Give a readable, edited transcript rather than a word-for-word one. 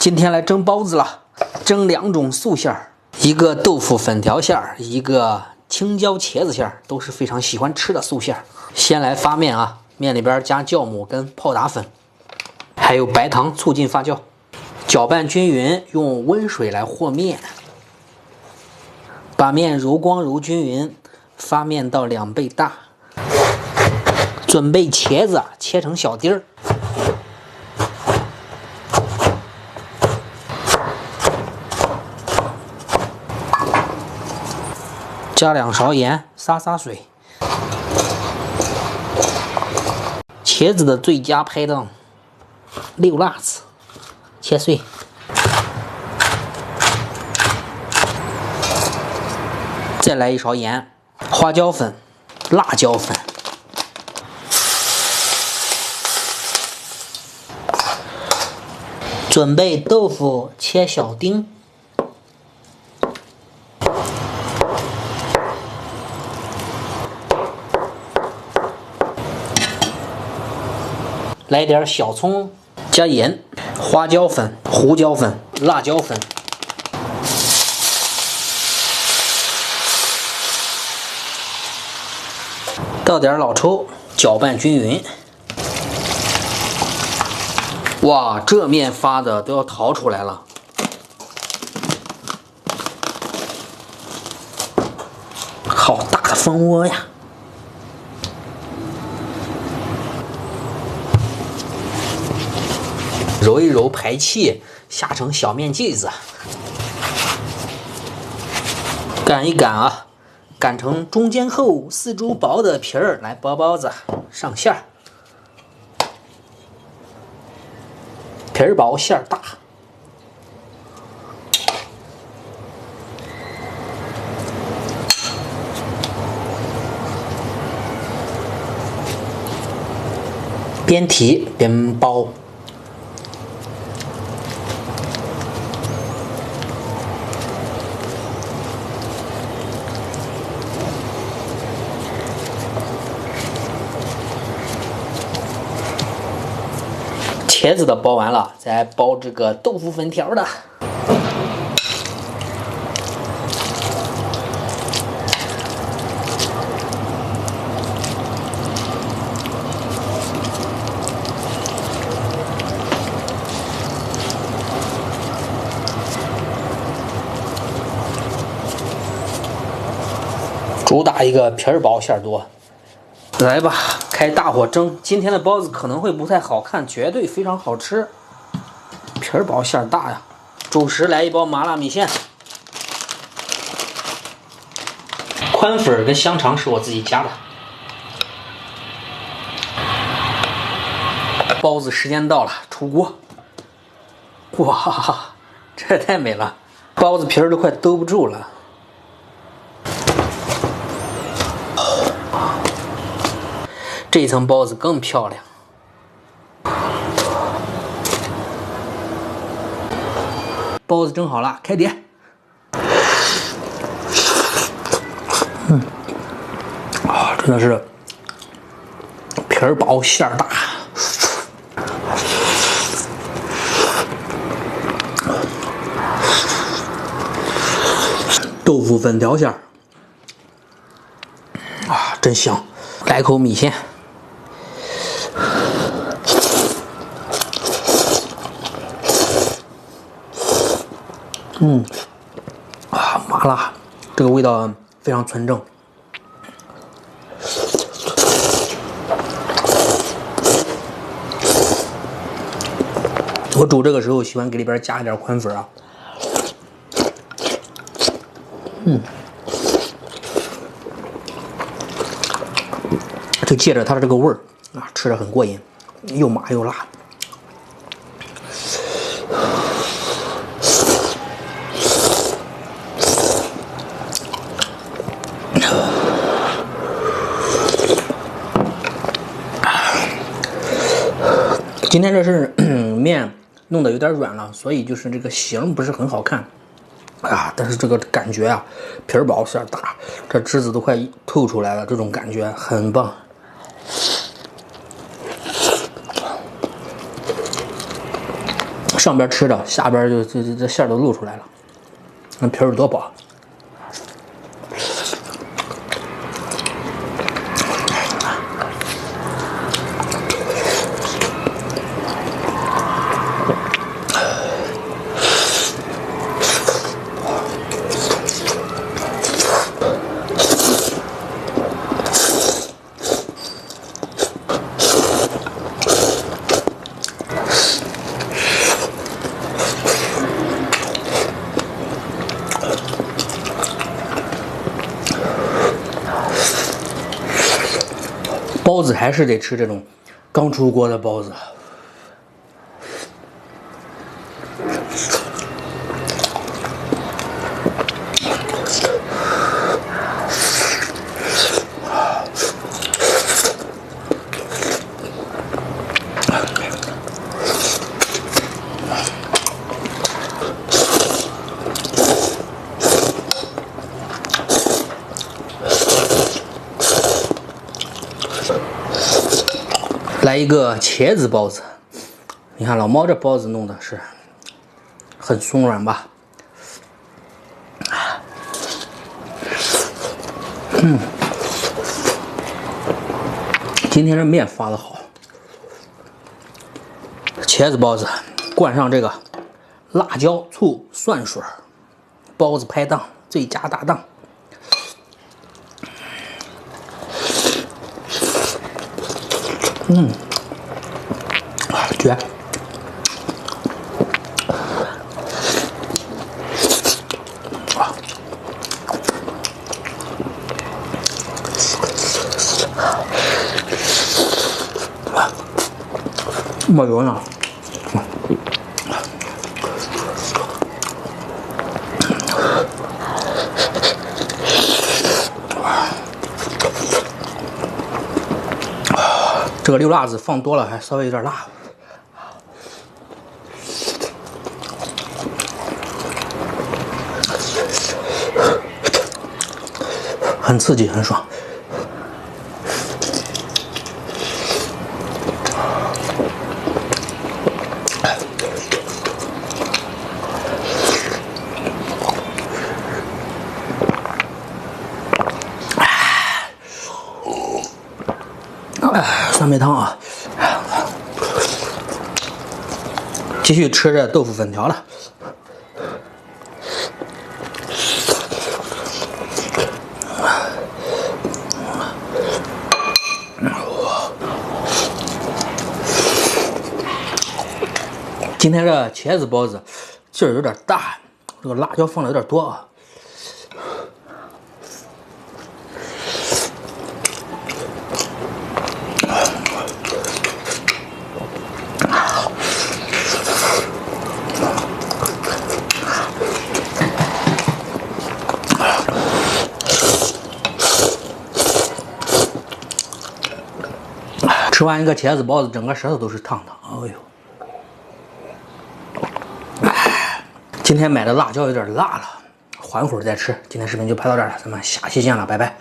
今天来蒸包子了，蒸2种素馅儿，一个豆腐粉条馅儿，一个青椒茄子馅儿，都是非常喜欢吃的素馅儿。先来发面啊，面里边加酵母跟泡打粉，还有白糖促进发酵，搅拌均匀，用温水来和面，把面揉光揉均匀，发面到2倍大。准备茄子，切成小丁儿。加2勺盐，撒水。茄子的最佳拍档，6辣子，切碎。再来1勺盐，花椒粉、辣椒粉。准备豆腐，切小丁。来点小葱，加盐、花椒粉、胡椒粉、辣椒粉。倒点老抽，搅拌均匀。哇，这面发的都要逃出来了。好大的蜂窝呀！揉一揉排气，下成小面剂子。擀一擀啊，擀成中间厚、四周薄的皮儿来包包子，上馅儿。皮儿薄馅儿大。边提边包。茄子的包完了，再包这个豆腐粉条的。主打一个皮儿薄馅儿多。来吧，开大火蒸。今天的包子可能会不太好看，绝对非常好吃。皮儿薄馅儿大呀！主食来1包麻辣米线，宽粉跟香肠是我自己加的。包子时间到了，出锅。哇，这也太美了，包子皮儿都快兜不住了。这层包子更漂亮。包子蒸好了，开碟。真的是皮儿薄馅儿大。豆腐粉条馅儿，真香！来口米线。麻辣，这个味道非常纯正。我煮这个时候喜欢给里边加一点宽粉啊。就借着它的这个味儿啊，吃着很过瘾，又麻又辣。今天这是面弄得有点软了，所以就是这个形不是很好看啊，但是这个感觉啊，皮儿薄馅儿大，这汁子都快透出来了，这种感觉很棒。上边吃着，下边就这馅儿都露出来了，那皮儿多薄。包子还是得吃这种刚出锅的包子。来一个茄子包子，你看老猫这包子弄的是很松软吧？今天这面发的好，茄子包子灌上这个辣椒、醋、蒜水，包子拍档，最佳搭档。绝！没油呢。这个溜辣子放多了，还稍微有点辣，很刺激，很爽。酸梅汤啊，继续吃这豆腐粉条了。今天这茄子包子劲儿有点大，这个辣椒放的有点多啊。吃完一个茄子包子，整个舌头都是烫的。哎呦！今天买的辣椒有点辣了，缓会儿再吃。今天视频就拍到这儿了，咱们下期见了，拜拜。